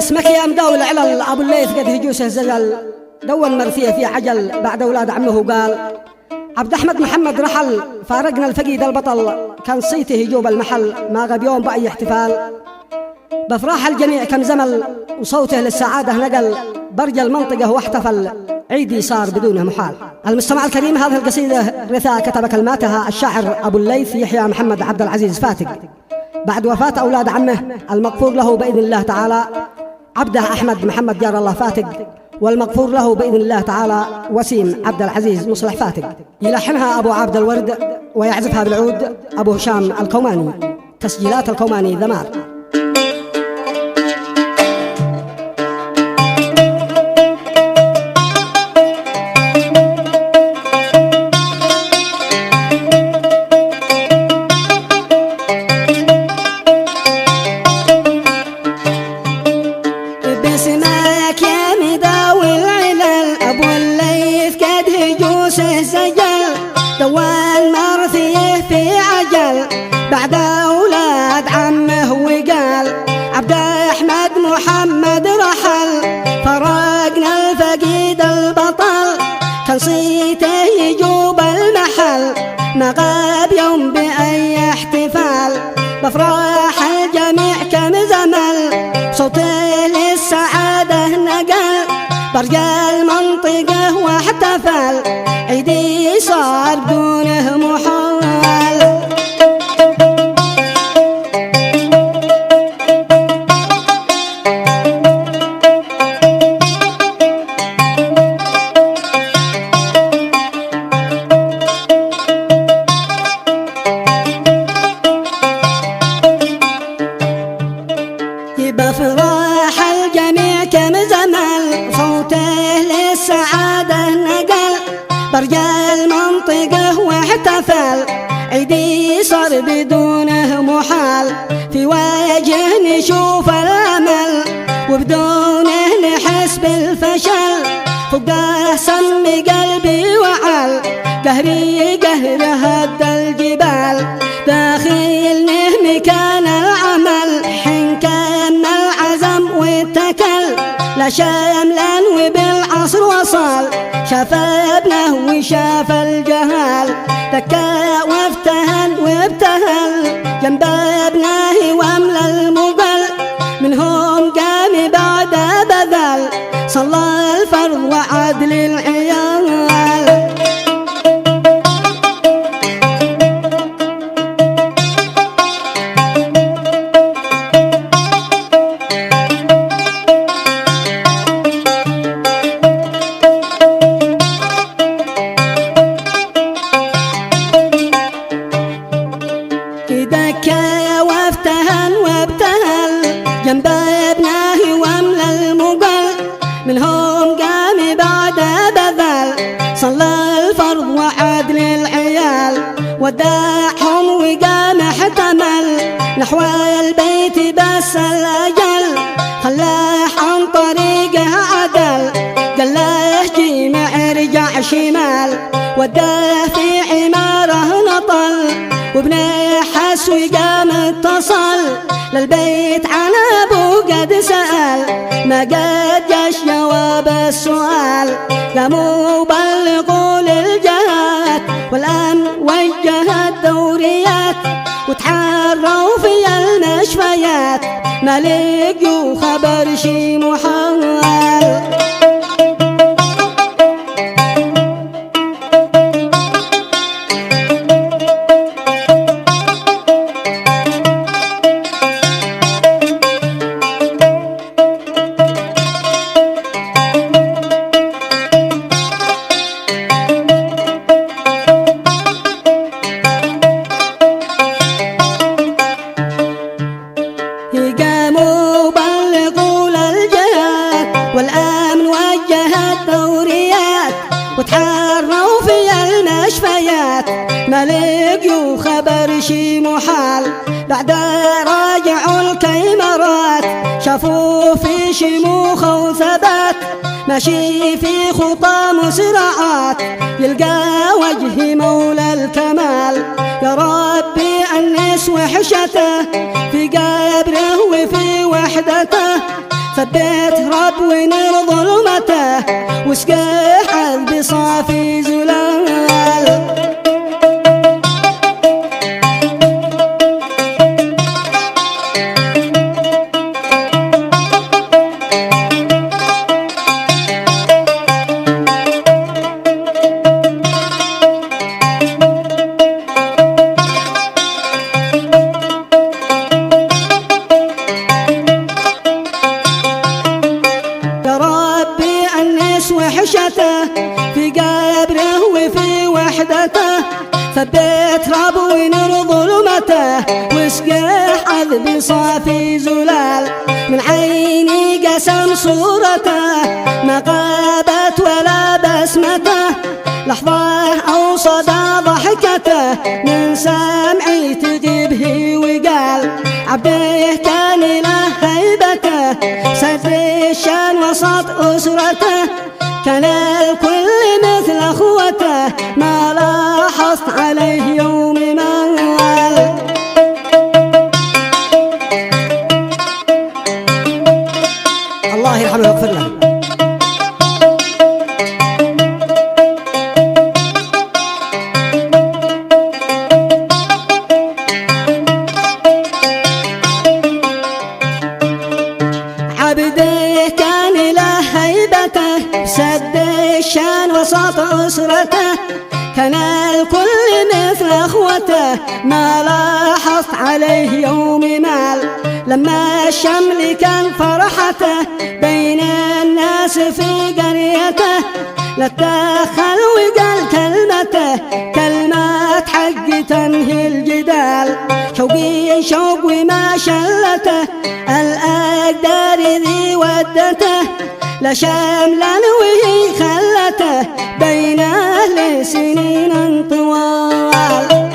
باسمك يا مداول علل أبو الليث قد هجوسه زجل دون مرثيه في عجل بعد أولاد عمه قال عبد أحمد محمد رحل فارقنا الفقيد البطل كان صيته يجوب المحل ما غاب يوم بأي احتفال بفراح الجميع كم زمل وصوته للسعادة نقل برج المنطقة واحتفل عيدي صار بدونه محال. المستمع الكريم هذه القصيدة رثاء كتب كلماتها الشاعر أبو الليث يحيى محمد عبد العزيز فاتق بعد وفاة أولاد عمه المغفور له بإذن الله تعالى عبده أحمد محمد جار الله فاتق والمغفور له بإذن الله تعالى وسيم عبد العزيز مصلح فاتق. يلحنها أبو عبد الورد ويعزفها بالعود أبو هشام الكوماني. تسجيلات الكوماني ذمار. باسمك يا مداول علل أبو الليث قد هجوسه سجل دوان مرثيه في عجل بعد أولاد عمه وقال عبد أحمد محمد رحل فرقنا الفقيد البطل كان صيته يجوب المحل ما غاب يوم بأي احتفال بفراح الجميع كم زمل صوته للسعادة نقل برج المنطقة واحتفل عيدي صار بدونه محال. بفراح الجميع كم زمل صوته للسعادة نقل برج المنطقة واحتفل عيدي صار بدونه محال في وجه نشوف الأمل وبدونه نحس بالفشل فوقه سم قلبي وعل قهري قهر هد الجبال داخلنه مكان العمل حين كان العزم واتكل لا شاملا وبالعصر وصل شاف ابنه وشاف الجهال دكا وافتهل وابتهل جنب ابنه واملى المقل منهم قام بعد بذل صلى الفرض وعدل العيال. دكا وافتهل وابتهل جنب ابنه واملى المقل منهم قام بعد بذل صلى الفرض وعدل العيال وداعهم وقام احتمل نحو البيت بس الاجل خلاه عن طريقه عدل قال له جيمع ارجع شمال وداه في عماره نطل وابنه حس وقام اتصل للبيت عن ابوه قد سأل ما قد جاش جواب السؤال قاموا بلغوا للجهات والآن وجه الدوريات وتحروا في المشفيات ما لقوا خبر شي محال. قاموا بلغوا للجهات والأمن وجه الدوريات وتحروا في المشفيات ما لقوا خبر شي محال بعد راجعوا الكاميرات شافوا في شموخه وثبات ماشي في خطى مسرعات يلقى وجه مولى الكمال يا ربي أنس وحشته في قبره وفي وحدته ثبت رب ونر ظلمته واسقح بصافي زلال. وحشته في قبره وفي وحدته ثبت رب ونر ظلمته واسقح عذب صافي زلال. من عيني قسم صورته ما غابت ولا بسمته لحظة أو صدى ضحكته من سمعي تغيبه وقال عبده كان له هيبته سد الشان وسط أسرته كان الكل مثل أخوته ما لاحظت عليه يوم مال. الله يرحمه ويغفر له. عبده كان له هيبته سد الشان وسط أسرته كان الكل مثل أخوته ما لاحظت عليه يوم مال. لما الشمل كان فرحته بين الناس في قريته لا تدخل وقال كلمته كلمات حق تنهي الجدال. شوقي شوق وما شلته الأقدار ذي ودته لا شملا وهي خلته بين أهل سنين طوال.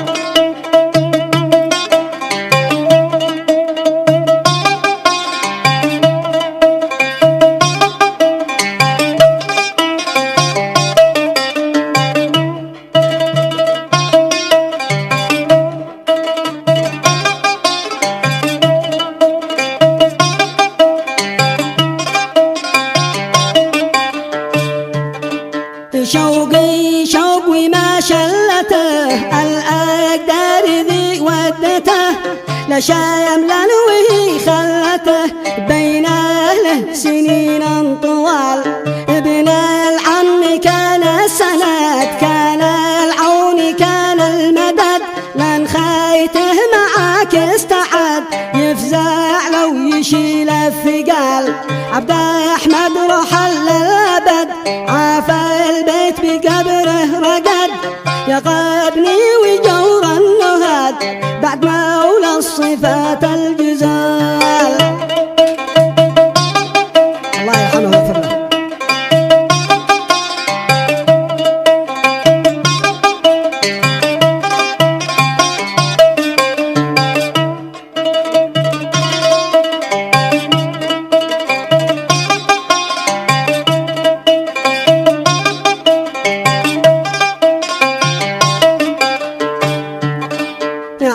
شوقي شوق وما شلته الأقدار ذي ودته لا شاملا وهي خلته بين أهله سنين طوال. ابن العم كان السند كان العون كان المدد لن خيته معاك استعد يفزع لو يشيل الثقال. عبد أحمد رحل للأبد عافى البيت بقبره رقد يغبني وجور النهاد بعد مولى الصفات الجزال. الله يرحمه ويغفر له.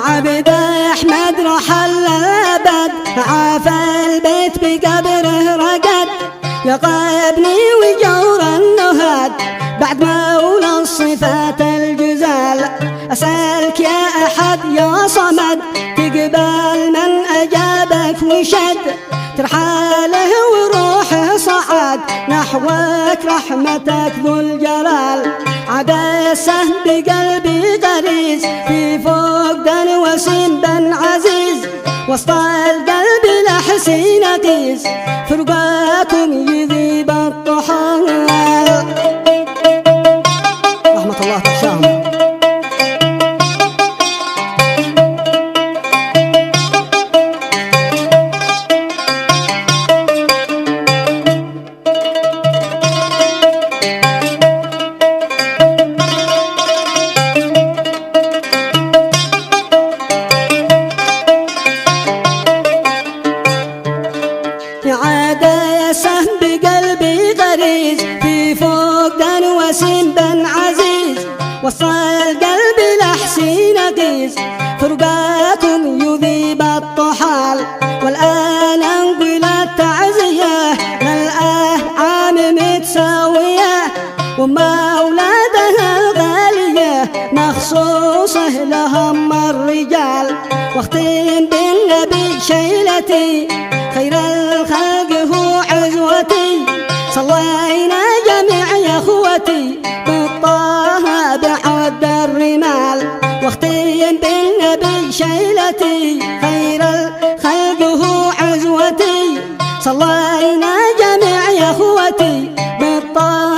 عبد أحمد رحل الأبد عافى البيت بقبره رقد يغبني وجور النهاد بعد مولى الصفات الجزال. أسألك يا أحد يا صمد تقبل من أجابك وشد ترحاله وروحه صعد نحوك رحمتك ذو الجلال. عدسه بقلبي غريز في فقدان وسيم بن عزيز وسط القلب لحسين قيس فرقاكم يذيب الطحال. رحمة الله تغشاهم. عدسه بقلبي غريز في فقدان وسيم بن عزيز وسط القلب لحسين قيس فرقاكم يذيب الطحال. والآن انقل التعزية مخصوصه لهم الرجال، واختم بالنبي شيلتي خير الخلق هو عزوتي، صلينا جميع يا اخوتي بالطه بعد الرمال، واختم بالنبي شيلتي خير الخلق هو عزوتي، صلينا جميع يا اخوتي بالطه